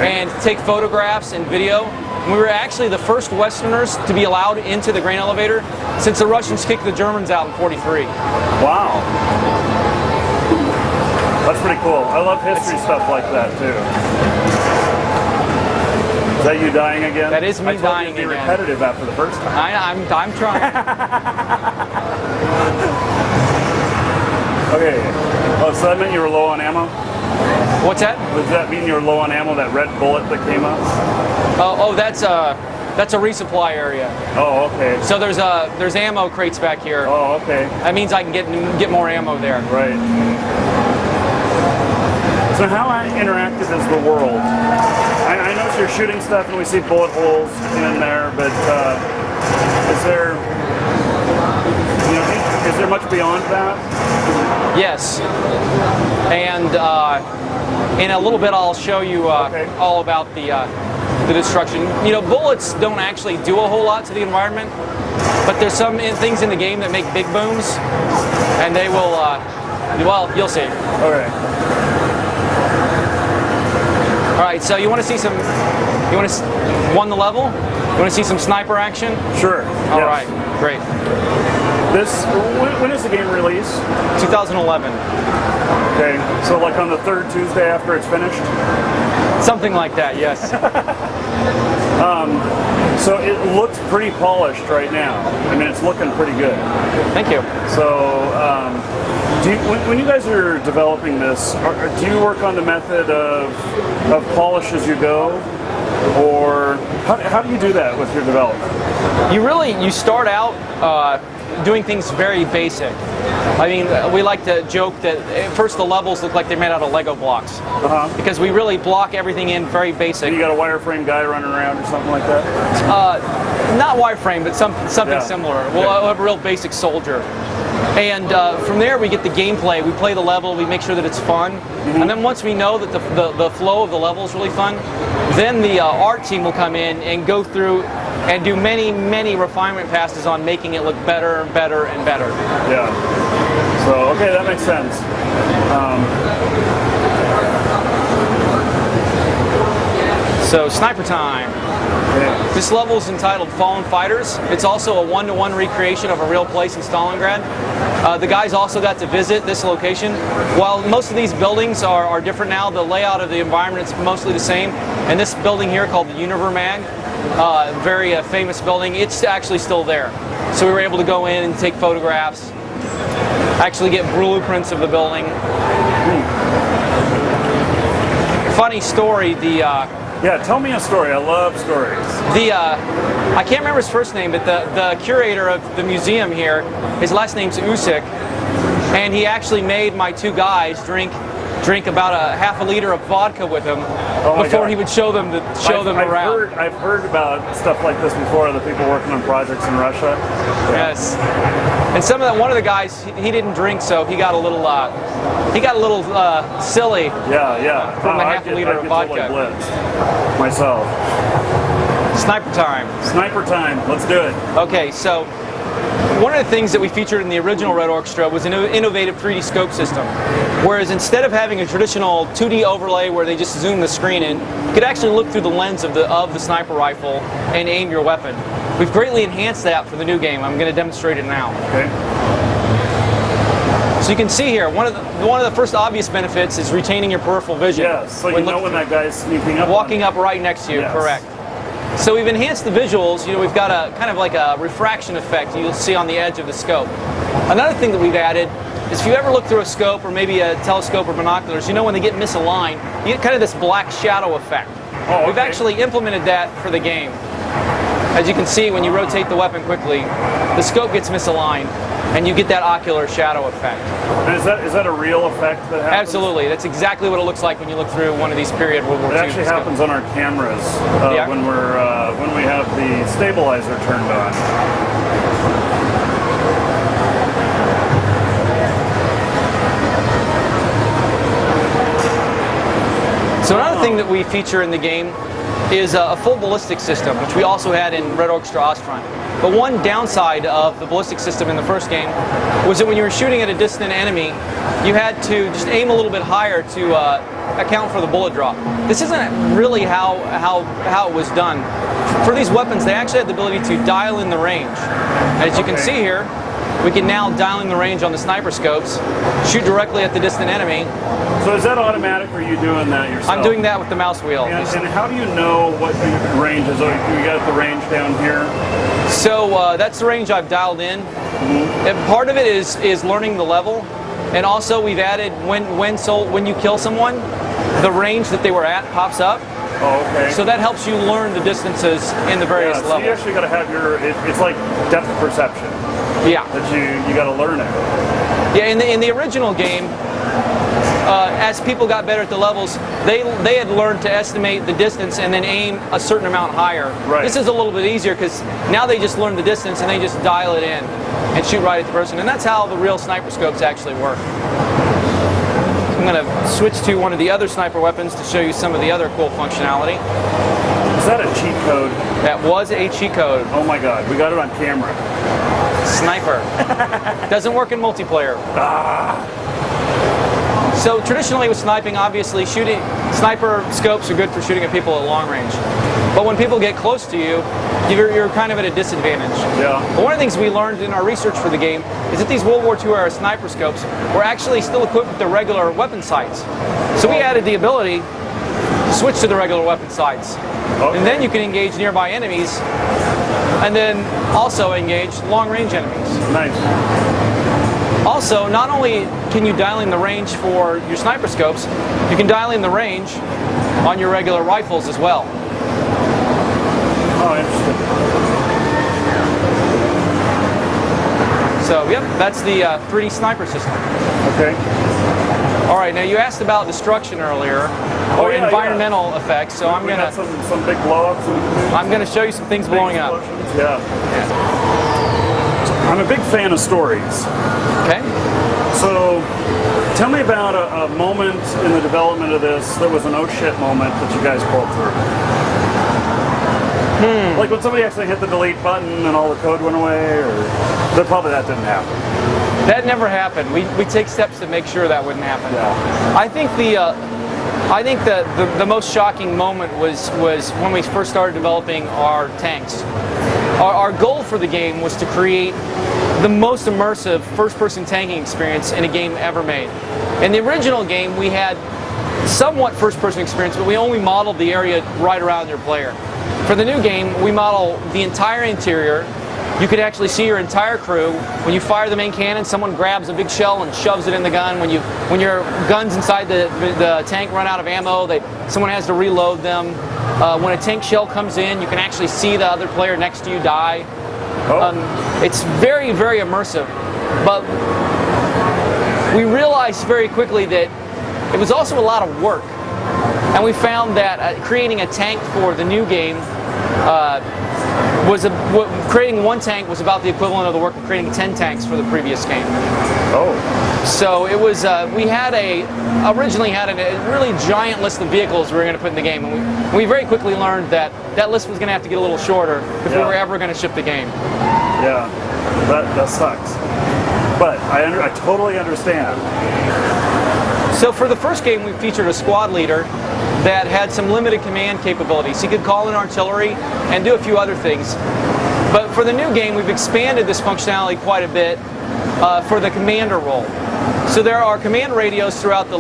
and take photographs and video. We were actually the first Westerners to be allowed into the grain elevator since the Russians kicked the Germans out in '43. Wow. That's pretty cool. I love history stuff like that too. Is that you dying again? That is me dying again. Be repetitive after the first time. I'm trying. Okay. Oh, so that meant you were low on ammo? What's that? Does that mean you're low on ammo, that red bullet that came up? Oh, that's a resupply area. Oh, okay. So there's ammo crates back here. Oh, okay. That means I can get more ammo there. Right. So how interactive is the world? I notice you're shooting stuff and we see bullet holes in there, but is there much beyond that? Yes. And in a little bit I'll show you all about the destruction. You know, bullets don't actually do a whole lot to the environment, but there's some things in the game that make big booms, and they will, well, you'll see. Okay. All right, so you want to see some, won the level? You want to see some sniper action? Sure. All right, great. When is the game released? 2011. Okay, so like on the third Tuesday after it's finished? Something like that, yes. So it looks pretty polished right now. I mean, it's looking pretty good. Thank you. So, when you guys are developing this, do you work on the method of polish as you go? Or how do you do that with your development? You start out doing things very basic. I mean, we like to joke that at first the levels look like they're made out of Lego blocks. Because we really block everything in very basic. You got a wireframe guy running around or something like that? Not wireframe, but something similar. We'll have a real basic soldier. And from there we get the gameplay. We play the level, we make sure that it's fun. And then once we know that the flow of the level is really fun, then the art team will come in and go through and do many refinement passes on making it look better and better and better. Yeah. So, okay, that makes sense. So, sniper time. Yeah. This level is entitled Fallen Fighters. It's also a one-to-one recreation of a real place in Stalingrad. The guys also got to visit this location. While most of these buildings are different now, the layout of the environment is mostly the same. And this building here called the Univermag, very famous building, it's actually still there. So we were able to go in and take photographs, actually get blueprints of the building. Funny story, yeah, tell me a story. I love stories. I can't remember his first name, but the curator of the museum here, his last name's Usik, and he actually made my two guys drink about a half a liter of vodka with him before he would show them around. I've heard about stuff like this before. The people working on projects in Russia. Yeah. Yes, and one of the guys he didn't drink, so he got a little silly. Yeah. From the half a liter of vodka. Totally blitzed myself. Sniper time. Sniper time. Let's do it. Okay, so one of the things that we featured in the original Red Orchestra was an innovative 3D scope system. Whereas instead of having a traditional 2D overlay where they just zoom the screen in, you could actually look through the lens of the sniper rifle and aim your weapon. We've greatly enhanced that for the new game. I'm going to demonstrate it now. Okay. So you can see here, one of the first obvious benefits is retaining your peripheral vision. Yes, so you know when that guy's sneaking up. Walking up right next to you, correct. So we've enhanced the visuals. You know, we've got a kind of like a refraction effect you'll see on the edge of the scope. Another thing that we've added is if you ever look through a scope or maybe a telescope or binoculars, you know when they get misaligned, you get kind of this black shadow effect. Oh, okay. We've actually implemented that for the game. As you can see, when you rotate the weapon quickly, the scope gets misaligned, and you get that ocular shadow effect. And is that a real effect that happens? Absolutely. That's exactly what it looks like when you look through one of these period World War II. It actually happens on our cameras when we have the stabilizer turned on. So another thing that we feature in the game is a full ballistic system, which we also had in Red Orchestra Ostfront. But one downside of the ballistic system in the first game was that when you were shooting at a distant enemy, you had to just aim a little bit higher to account for the bullet drop. This isn't really how it was done. For these weapons, they actually had the ability to dial in the range. As you can see here, we can now dial in the range on the sniper scopes, shoot directly at the distant enemy. So is that automatic, or are you doing that yourself? I'm doing that with the mouse wheel. And how do you know what the range is? Oh, you got the range down here? So that's the range I've dialed in. And part of it is learning the level, and also we've added when you kill someone, the range that they were at pops up. Oh, okay. So that helps you learn the distances in the various so levels. you actually got to have it's like depth perception. Yeah. That you got to learn it. Yeah, in the original game, as people got better at the levels, they had learned to estimate the distance and then aim a certain amount higher. Right. This is a little bit easier because now they just learn the distance and they just dial it in and shoot right at the person. And that's how the real sniper scopes actually work. I'm going to switch to one of the other sniper weapons to show you some of the other cool functionality. Is that a cheat code? That was a cheat code. Oh my god, we got it on camera. Sniper. Doesn't work in multiplayer. So traditionally with sniping, obviously sniper scopes are good for shooting at people at long range. But when people get close to you, you're kind of at a disadvantage. Yeah. But one of the things we learned in our research for the game is that these World War II era sniper scopes were actually still equipped with the regular weapon sights. So we added the ability to switch to the regular weapon sights. Okay. And then you can engage nearby enemies and then also engage long-range enemies. Nice. Also, not only can you dial in the range for your sniper scopes, you can dial in the range on your regular rifles as well. Oh, interesting. So, yep, that's the 3D sniper system. Okay. All right, now you asked about destruction earlier, or environmental effects. So I'm gonna some big blow-ups. I'm gonna show you some things blowing up. Yeah. I'm a big fan of stories. Okay. So, tell me about a moment in the development of this that was an oh shit moment that you guys pulled through. Like when somebody actually hit the delete button and all the code went away, or probably that didn't happen. That never happened. We take steps to make sure that wouldn't happen. Yeah. I think the most shocking moment was when we first started developing our tanks. Our goal for the game was to create the most immersive first-person tanking experience in a game ever made. In the original game, we had somewhat first-person experience, but we only modeled the area right around your player. For the new game, we model the entire interior. You could actually see your entire crew. When you fire the main cannon, someone grabs a big shell and shoves it in the gun. When your guns inside the tank run out of ammo, someone has to reload them. When a tank shell comes in, you can actually see the other player next to you die. It's very, very immersive. But we realized very quickly that it was also a lot of work. And we found that creating a tank for the new game creating one tank was about the equivalent of the work of creating 10 tanks for the previous game. Oh. So it was, we originally had a really giant list of vehicles we were going to put in the game, and we very quickly learned that that list was going to have to get a little shorter if we were ever going to ship the game. Yeah, that sucks. But I totally understand. So for the first game, we featured a squad leader that had some limited command capabilities. He could call in artillery and do a few other things. But for the new game, we've expanded this functionality quite a bit for the commander role. So there are command radios throughout the